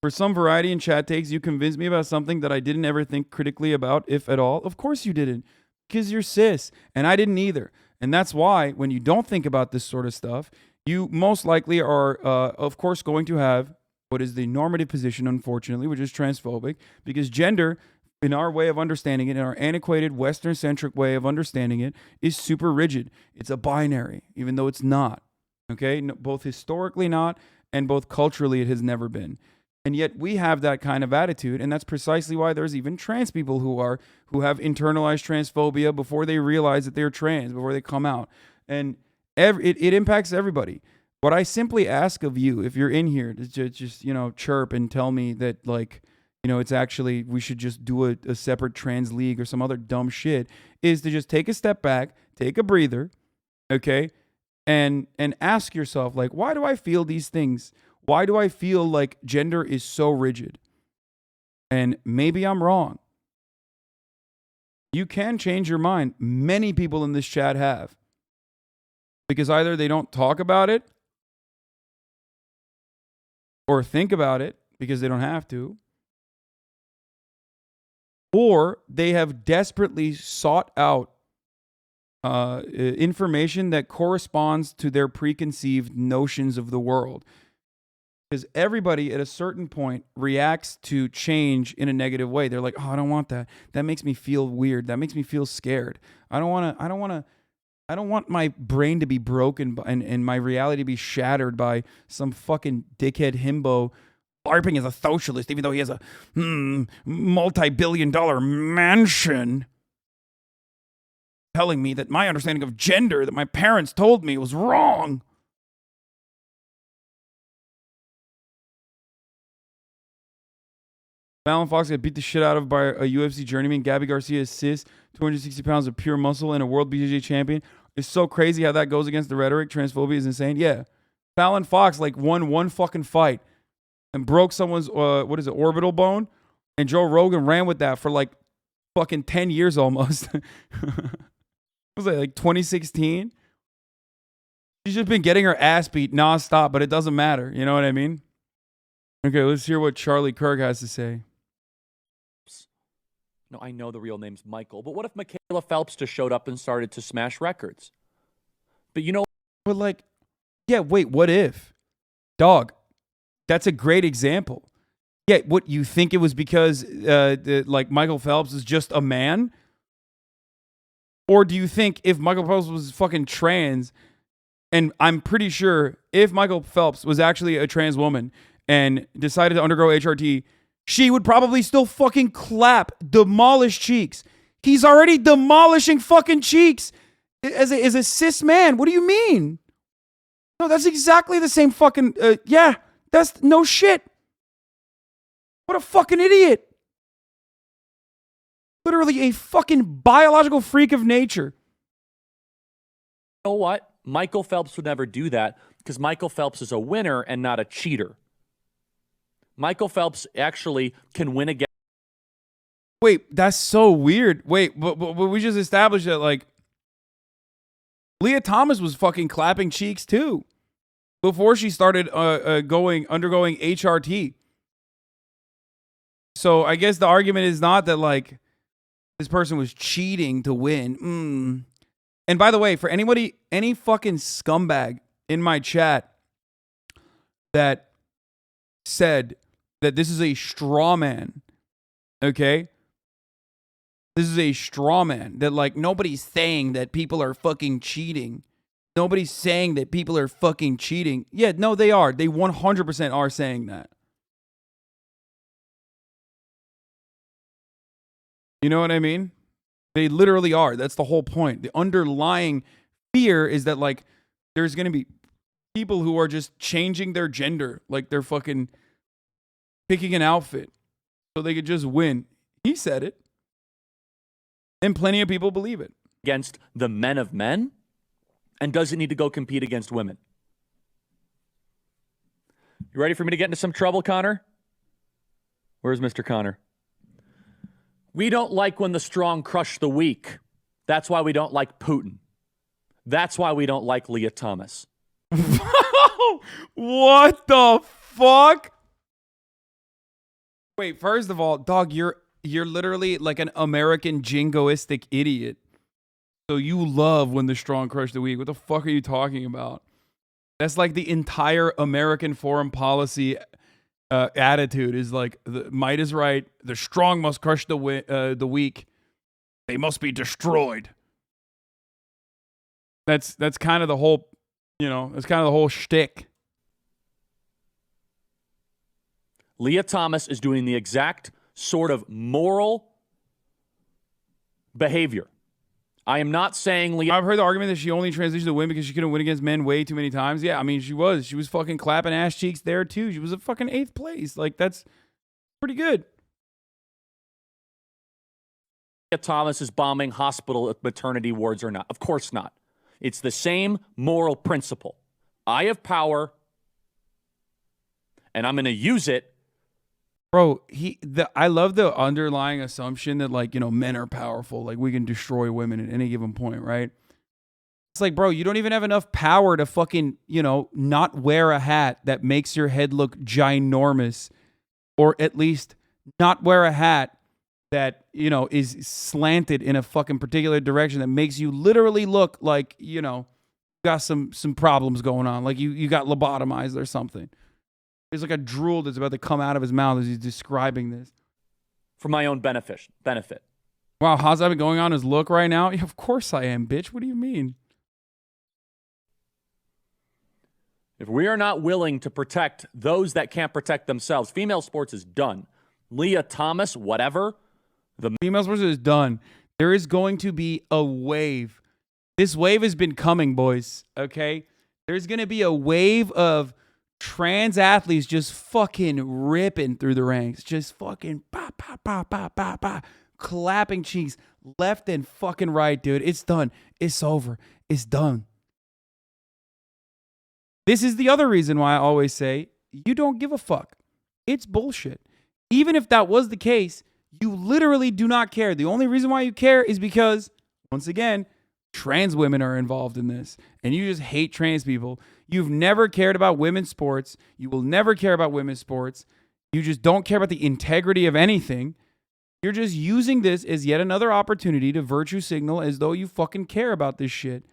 For some variety in chat takes, you convinced me about something that I didn't ever think critically about, if at all. Of course you didn't, because you're cis, and I didn't either. And that's why when you don't think about this sort of stuff, you most likely are, of course, going to have what is the normative position, unfortunately, which is transphobic, because gender, in our way of understanding it, in our antiquated Western-centric way of understanding it, is super rigid. It's a binary, even though it's not. Okay? No, both historically not, and both culturally it has never been. And yet we have that kind of attitude, and that's precisely why there's even trans people who have internalized transphobia before they realize that they're trans, before they come out. And it impacts everybody. What I simply ask of you, if you're in here, to just chirp and tell me that, like, it's actually, we should just do a separate trans league or some other dumb shit, is to just take a step back, take a breather, okay, and ask yourself, like, why do I feel these things? Why do I feel like gender is so rigid? And maybe I'm wrong. You can change your mind. Many people in this chat have. Because either they don't talk about it or think about it because they don't have to, or they have desperately sought out information that corresponds to their preconceived notions of the world. Because everybody at a certain point reacts to change in a negative way. They're like, oh, I don't want that. That makes me feel weird. That makes me feel scared. I don't want my brain to be broken and my reality to be shattered by some fucking dickhead himbo LARPing as a socialist, even though he has a multi-billion-dollar mansion, telling me that my understanding of gender that my parents told me was wrong. Fallon Fox got beat the shit out of by a UFC journeyman. Gabby Garcia is cis, 260 pounds of pure muscle, and a world BJJ champion. It's so crazy how that goes against the rhetoric. Transphobia is insane. Yeah. Fallon Fox won one fucking fight and broke someone's, orbital bone. And Joe Rogan ran with that for fucking 10 years almost. Was it like 2016? She's just been getting her ass beat nonstop, but it doesn't matter. You know what I mean? Okay, let's hear what Charlie Kirk has to say. No, I know the real name's Michael, but what if Michaela Phelps just showed up and started to smash records? But what if? Dog, that's a great example. Yeah, what, you think it was because Michael Phelps is just a man? Or do you think if Michael Phelps was fucking trans, and I'm pretty sure if Michael Phelps was actually a trans woman and decided to undergo HRT, she would probably still fucking clap, demolish cheeks. He's already demolishing fucking cheeks as a cis man. What do you mean? No, that's exactly the same fucking, that's no shit. What a fucking idiot. Literally a fucking biological freak of nature. You know what? Michael Phelps would never do that because Michael Phelps is a winner and not a cheater. Michael Phelps actually can win again. Wait, that's so weird. Wait, but we just established that, Lia Thomas was fucking clapping cheeks too before she started undergoing HRT. So I guess the argument is not that, this person was cheating to win. And by the way, for any fucking scumbag in my chat that said that this is a straw man, okay? This is a straw man. That, nobody's saying that people are fucking cheating. Nobody's saying that people are fucking cheating. Yeah, no, they are. They 100% are saying that. You know what I mean? They literally are. That's the whole point. The underlying fear is that, there's going to be people who are just changing their gender. They're fucking picking an outfit so they could just win. He said it. And plenty of people believe it. Against the men of men and doesn't need to go compete against women. You ready for me to get into some trouble, Connor? Where's Mr. Connor? We don't like when the strong crush the weak. That's why we don't like Putin. That's why we don't like Lia Thomas. What the fuck? Wait, first of all, dog, you're literally like an American jingoistic idiot. So you love when the strong crush the weak. What the fuck are you talking about? That's like the entire American foreign policy attitude is like the might is right. The strong must crush the weak. They must be destroyed. That's kind of the whole, that's kind of the whole shtick. Lia Thomas is doing the exact sort of moral behavior. I am not saying Lia. I've heard the argument that she only transitioned to win because she couldn't win against men way too many times. Yeah, I mean, she was fucking clapping ass cheeks there too. She was a fucking 8th place. Like, that's pretty good. Lia Thomas is bombing hospital maternity wards or not. Of course not. It's the same moral principle. I have power, and I'm going to use it. Bro, I love the underlying assumption that, like, men are powerful. Like, we can destroy women at any given point, right? It's like, bro, you don't even have enough power to fucking, not wear a hat that makes your head look ginormous, or at least not wear a hat that, is slanted in a fucking particular direction that makes you literally look like, got some problems going on. Like you got lobotomized or something. There's like a drool that's about to come out of his mouth as he's describing this. For my own benefit. Wow, how's that going on his look right now? Yeah, of course I am, bitch. What do you mean? If we are not willing to protect those that can't protect themselves, female sports is done. Lia Thomas, whatever. The female sports is done. There is going to be a wave. This wave has been coming, boys, okay? There's going to be a wave of trans athletes just fucking ripping through the ranks. Just fucking clapping cheeks left and fucking right, dude. It's done. It's over. It's done. This is the other reason why I always say, you don't give a fuck. It's bullshit. Even if that was the case, you literally do not care. The only reason why you care is because, once again, trans women are involved in this. And you just hate trans people. You've never cared about women's sports. You will never care about women's sports. You just don't care about the integrity of anything. You're just using this as yet another opportunity to virtue signal as though you fucking care about this shit.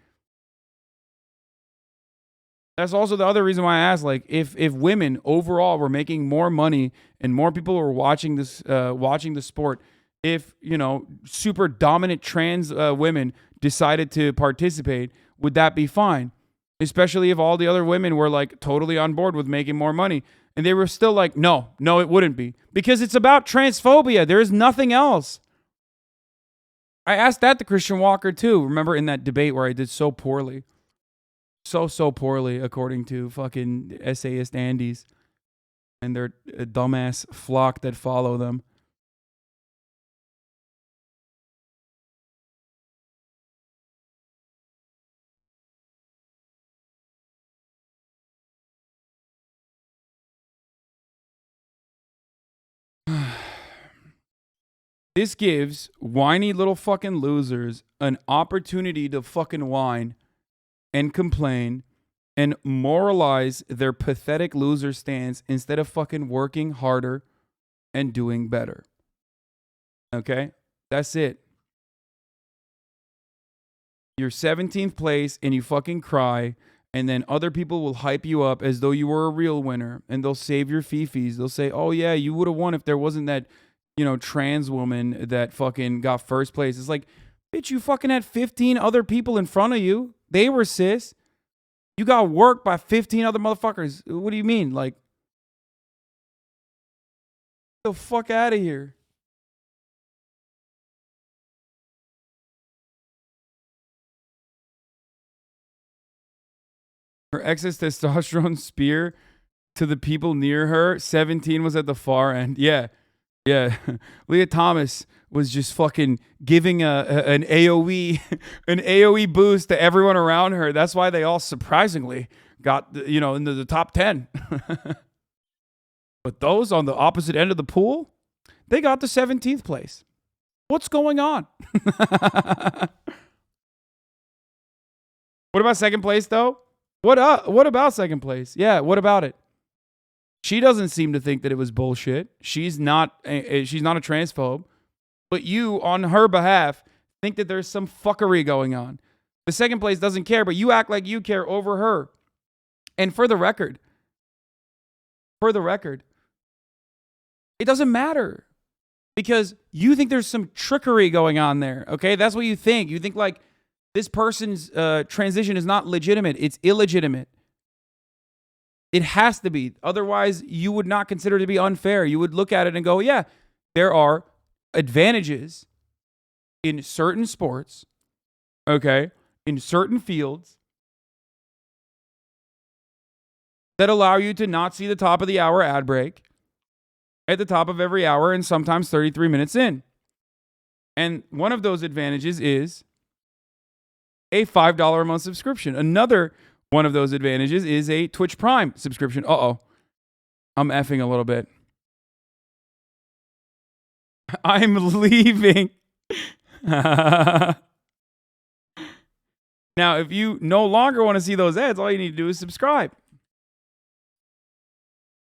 That's also the other reason why I asked, like, if women overall were making more money and more people were watching this, watching the sport, if, super dominant trans women decided to participate, would that be fine? Especially if all the other women were like totally on board with making more money. And they were still like, no, it wouldn't be. Because it's about transphobia. There is nothing else. I asked that to Christian Walker too. Remember in that debate where I did so poorly? So poorly, according to fucking essayist Andes and their dumbass flock that follow them. This gives whiny little fucking losers an opportunity to fucking whine and complain and moralize their pathetic loser stance instead of fucking working harder and doing better. Okay? That's it. You're 17th place and you fucking cry, and then other people will hype you up as though you were a real winner, and they'll save your fifis. They'll say, oh yeah, you would have won if there wasn't that, trans woman that fucking got first place. It's like, bitch, you fucking had 15 other people in front of you. They were cis. You got worked by 15 other motherfuckers. What do you mean? Like, get the fuck out of here. Her excess testosterone spear to the people near her. 17 was at the far end. Yeah. Lia Thomas was just fucking giving an AOE boost to everyone around her. That's why they all surprisingly got into the top 10. But those on the opposite end of the pool, they got the 17th place. What's going on? What about second place though? What about second place? Yeah, what about it? She doesn't seem to think that it was bullshit. She's not a transphobe. But you, on her behalf, think that there's some fuckery going on. The second place doesn't care, but you act like you care over her. And for the record, it doesn't matter. Because you think there's some trickery going on there, okay? That's what you think. You think like this person's transition is not legitimate. It's illegitimate. It has to be. Otherwise, you would not consider it to be unfair. You would look at it and go, yeah, there are advantages in certain sports, okay, in certain fields that allow you to not see the top of the hour ad break at the top of every hour and sometimes 33 minutes in. And one of those advantages is a $5 a month subscription. Another one of those advantages is a Twitch Prime subscription. I'm effing a little bit. I'm leaving. Now, if you no longer want to see those ads, all you need to do is subscribe.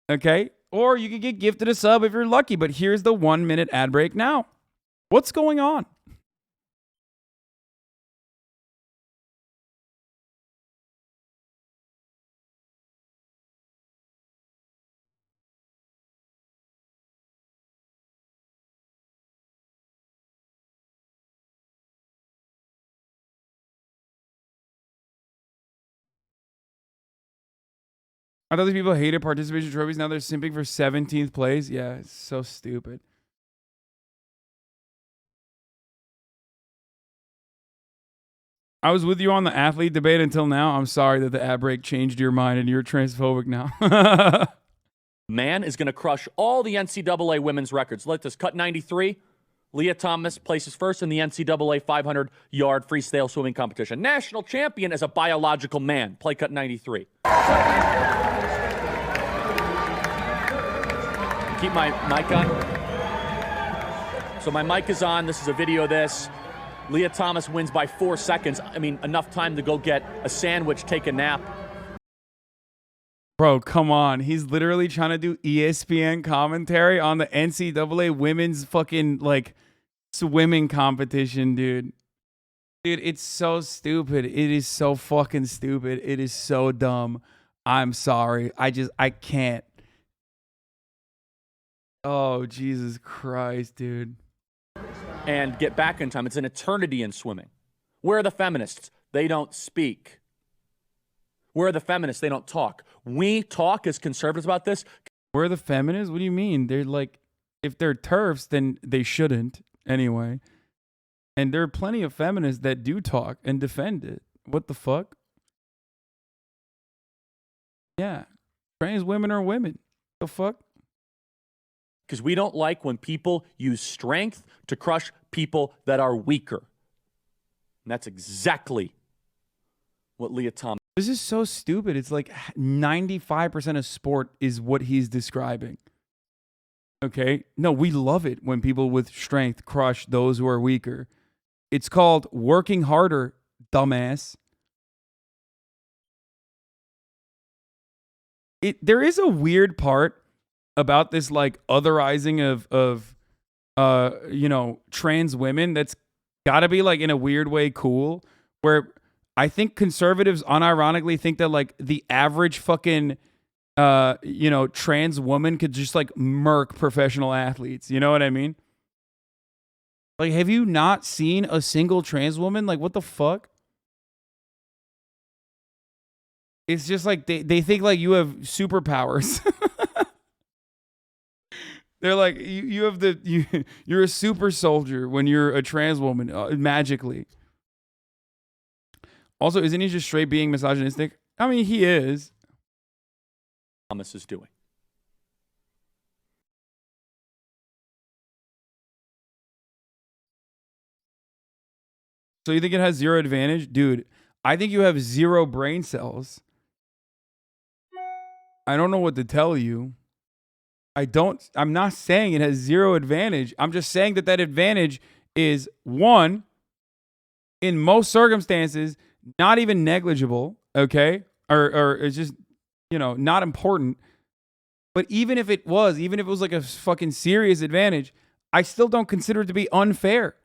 Okay? Or you can get gifted a sub if you're lucky, but here's the 1 minute ad break now. What's going on? I thought these people hated participation trophies. Now they're simping for 17th place. Yeah, it's so stupid. I was with you on the athlete debate until now. I'm sorry that the ad break changed your mind and you're transphobic now. Man is going to crush all the NCAA women's records. Let this cut 93. Lia Thomas places first in the NCAA 500-yard freestyle swimming competition. National champion as a biological man. Play cut 93. Keep my mic on. So my mic is on. This is a video of this. Lia Thomas wins by 4 seconds. I mean, enough time to go get a sandwich, take a nap. Bro, come on. He's literally trying to do ESPN commentary on the NCAA women's fucking, like, swimming competition, dude. Dude, it's so stupid. It is so fucking stupid. It is so dumb. I'm sorry. I can't. Oh, Jesus Christ, dude. And get back in time. It's an eternity in swimming. Where are the feminists? They don't speak. Where are the feminists? They don't talk. We talk as conservatives about this. Where are the feminists? What do you mean? They're like, if they're TERFs, then they shouldn't anyway. And there are plenty of feminists that do talk and defend it. What the fuck? Yeah. Trans women are women. The fuck? Because we don't like when people use strength to crush people that are weaker. And that's exactly what Lia Thomas. This is so stupid. It's like 95% of sport is what he's describing. Okay? No, we love it when people with strength crush those who are weaker. It's called working harder, dumbass. There is a weird part about this, like, otherizing of trans women that's got to be, like, in a weird way cool, where I think conservatives unironically think that, like, the average fucking trans woman could just, like, murk professional athletes. You know what I mean? Like, have you not seen a single trans woman? Like, what the fuck? It's just like they think like you have superpowers. They're like, you're a super soldier when you're a trans woman, magically. Also, isn't he just straight being misogynistic? I mean, he is. Thomas is doing. So you think it has zero advantage? Dude, I think you have zero brain cells. I don't know what to tell you. I'm not saying it has zero advantage. I'm just saying that advantage is, one, in most circumstances, not even negligible, okay? Or it's just, not important. But even if it was like a fucking serious advantage, I still don't consider it to be unfair.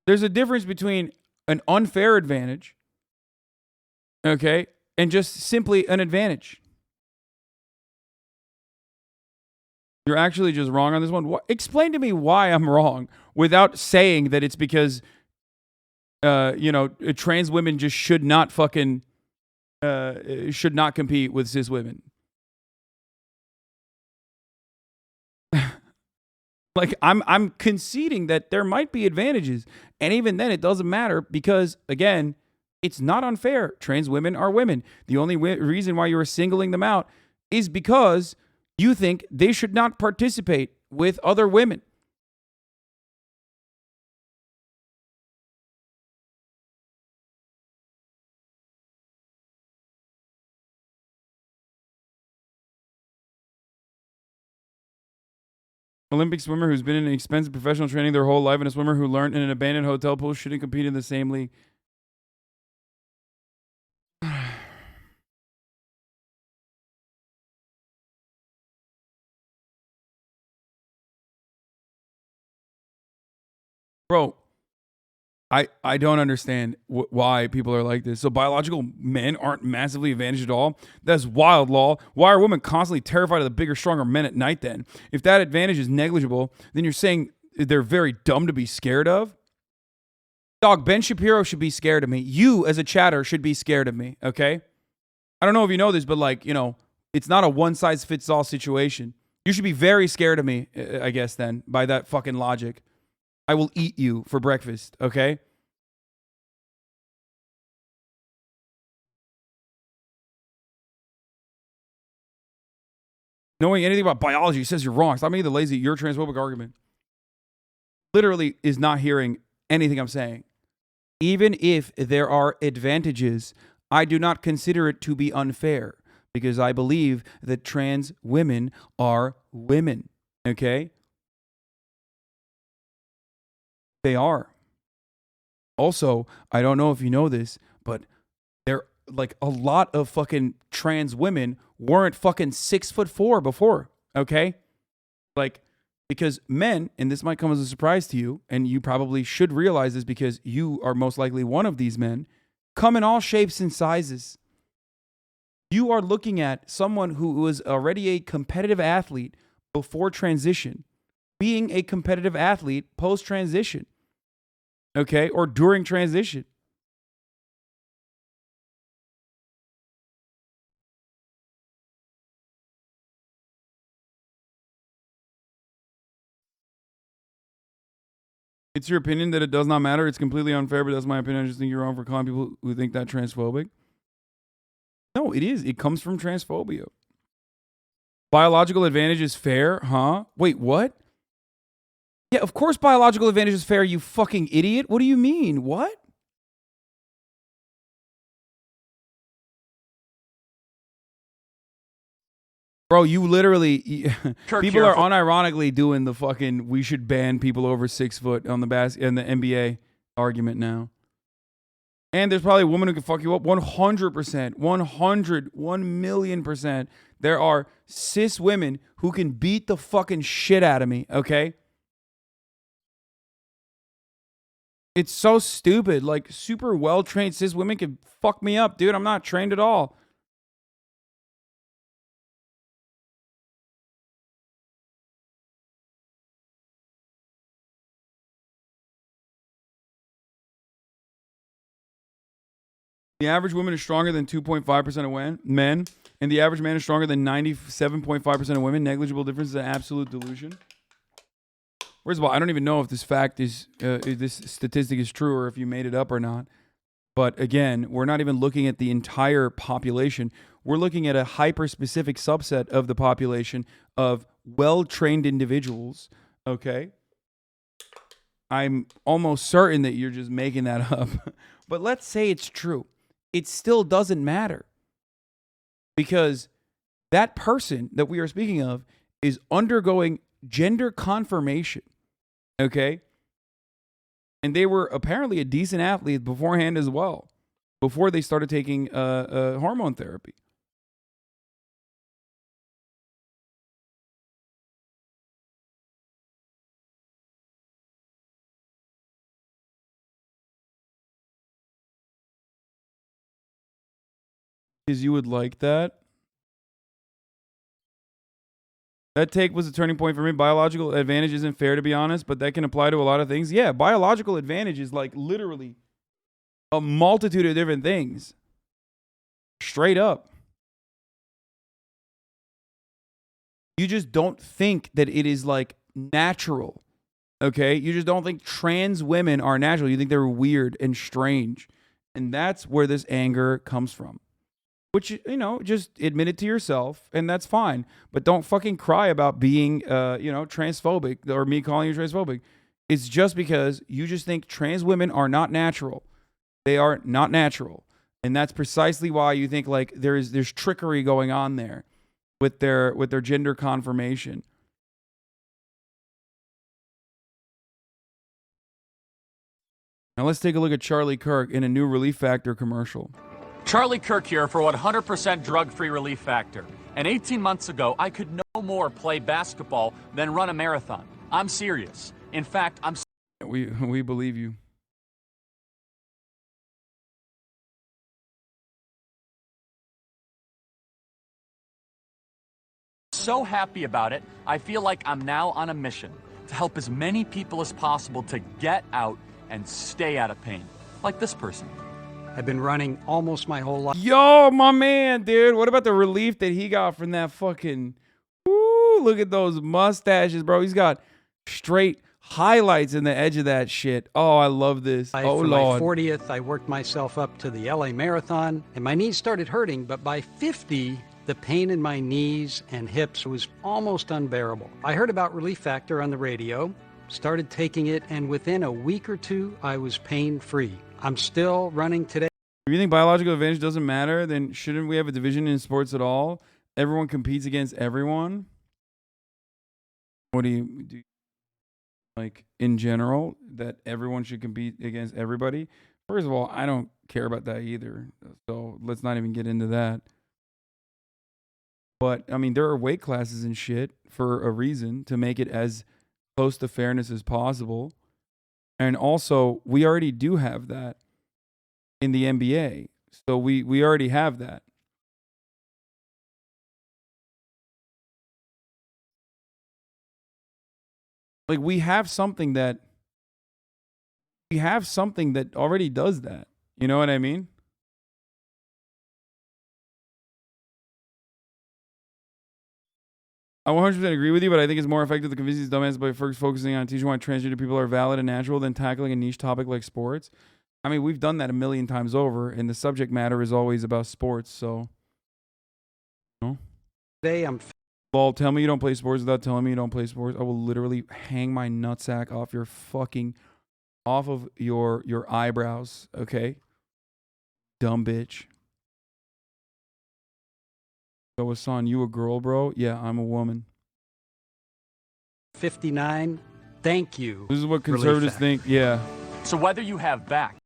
There's a difference between an unfair advantage, okay, and just simply an advantage. You're actually just wrong on this one. Explain to me why I'm wrong without saying that it's because, trans women just should not fucking should not compete with cis women. Like I'm conceding that there might be advantages, and even then it doesn't matter because again, it's not unfair. Trans women are women. The only reason why you are singling them out is because you think they should not participate with other women. Olympic swimmer who's been in expensive professional training their whole life and a swimmer who learned in an abandoned hotel pool shouldn't compete in the same league. Bro, I don't understand why people are like this. So biological men aren't massively advantaged at all? That's wild, law. Why are women constantly terrified of the bigger, stronger men at night then? If that advantage is negligible, then you're saying they're very dumb to be scared of? Dog, Ben Shapiro should be scared of me. You, as a chatter, should be scared of me, okay? I don't know if you know this, but it's not a one-size-fits-all situation. You should be very scared of me, I guess, then, by that fucking logic. I will eat you for breakfast, okay? Knowing anything about biology says you're wrong. Stop making the lazy, your transphobic argument. Literally is not hearing anything I'm saying. Even if there are advantages, I do not consider it to be unfair because I believe that trans women are women, okay? They are. Also, I don't know if you know this, but there like a lot of fucking trans women weren't fucking 6'4" before, okay? Like, because men, and this might come as a surprise to you, and you probably should realize this because you are most likely one of these men, come in all shapes and sizes. You are looking at someone who was already a competitive athlete before transition, being a competitive athlete post-transition, okay, or during transition. It's your opinion that it does not matter. It's completely unfair, but that's my opinion. I just think you're wrong for calling people who think that transphobic. No, it is. It comes from transphobia. Biological advantage is fair, huh? Wait, what? Yeah, of course biological advantage is fair, you fucking idiot. What do you mean? What? Bro, you literally people are unironically doing the fucking we should ban people over 6 foot on the in the NBA argument now. And there's probably a woman who can fuck you up 100%, 1,000,000%. There are cis women who can beat the fucking shit out of me, okay? It's so stupid. Like, super well-trained cis women can fuck me up, dude. I'm not trained at all. The average woman is stronger than 2.5% of men, and the average man is stronger than 97.5% of women. Negligible difference is an absolute delusion. First of all, I don't even know if this fact is, this statistic is true or if you made it up or not. But again, we're not even looking at the entire population. We're looking at a hyper-specific subset of the population of well-trained individuals, okay? I'm almost certain that you're just making that up. But let's say it's true. It still doesn't matter. Because that person that we are speaking of is undergoing gender confirmation, okay? And they were apparently a decent athlete beforehand as well, before they started taking hormone therapy. Because you would like that. That take was a turning point for me. Biological advantage isn't fair, to be honest, but that can apply to a lot of things. Yeah, biological advantage is like literally a multitude of different things. Straight up. You just don't think that it is like natural. Okay? You just don't think trans women are natural. You think they're weird and strange. And that's where this anger comes from. Which, you know, just admit it to yourself, and that's fine. But don't fucking cry about being, transphobic, or me calling you transphobic. It's just because you just think trans women are not natural. They are not natural. And that's precisely why you think, like, there's trickery going on there with their gender confirmation. Now let's take a look at Charlie Kirk in a new Relief Factor commercial. Charlie Kirk here for 100% drug-free Relief Factor. And 18 months ago, I could no more play basketball than run a marathon. I'm serious. In fact, We believe you. so happy about it, I feel like I'm now on a mission to help as many people as possible to get out and stay out of pain. Like this person. I've been running almost my whole life. Yo, my man, dude. What about the relief that he got from that fucking... Woo, look at those mustaches, bro. He's got straight highlights in the edge of that shit. Oh, I love this. Oh, For Lord. my 40th, I worked myself up to the LA Marathon, and my knees started hurting, but by 50, the pain in my knees and hips was almost unbearable. I heard about Relief Factor on the radio, started taking it, and within a week or two, I was pain-free. I'm still running today. If you think biological advantage doesn't matter, then shouldn't we have a division in sports at all? Everyone competes against everyone. What do you like in general, that everyone should compete against everybody? First of all, I don't care about that either. So let's not even get into that. But I mean, there are weight classes and shit for a reason, to make it as close to fairness as possible. And also, we already do have that in the NBA. So we already have that. Like, we have something that already does that. You know what I mean? I 100% agree with you, but I think it's more effective to convince these dumbasses by first focusing on teaching why transgender people are valid and natural than tackling a niche topic like sports. I mean, we've done that a million times over, and the subject matter is always about sports, so... No? Today, Lol, tell me you don't play sports without telling me you don't play sports. I will literally hang my nutsack off your fucking... off of your eyebrows, okay? Dumb bitch. So, Hasan, you a girl, bro? Yeah, I'm a woman. 59. Thank you. This is what conservatives think. Yeah. So whether you have back,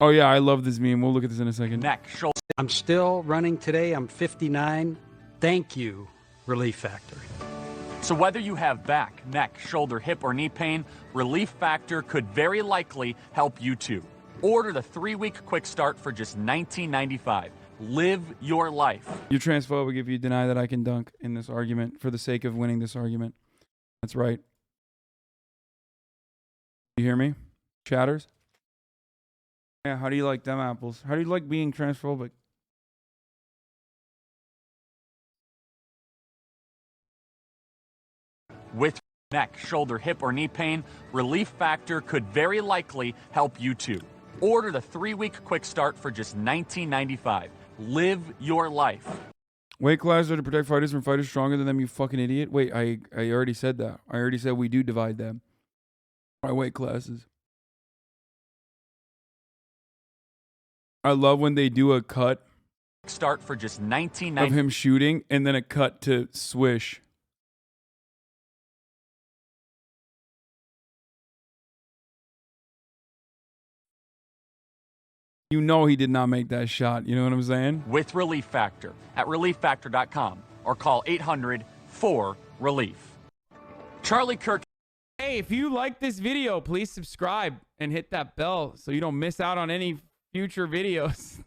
Oh, yeah, I love this meme. We'll look at this in a second. neck, shoulder, I'm still running today. I'm 59. Thank you, Relief Factor. so whether you have back, neck, shoulder, hip, or knee pain, Relief Factor could very likely help you too. Order the 3-week quick start for just $19.95. Live your life. You're transphobic if you deny that I can dunk in this argument for the sake of winning this argument. That's right. You hear me? Chatters? Yeah, how do you like them apples? How do you like being transphobic? With neck, shoulder, hip, or knee pain, Relief Factor could very likely help you too. Order the 3-week quick start for just $19.95. Live your life. Weight classes are to protect fighters from fighters stronger than them, you fucking idiot. Wait, I already said that. I already said we do divide them by weight classes. I love when they do a cut Start for just of $19.95. him shooting and then a cut to swish. You know he did not make that shot. You know what I'm saying? with Relief Factor at relieffactor.com or call 800-4-RELIEF. Charlie Kirk. Hey, if you like this video, please subscribe and hit that bell so you don't miss out on any future videos.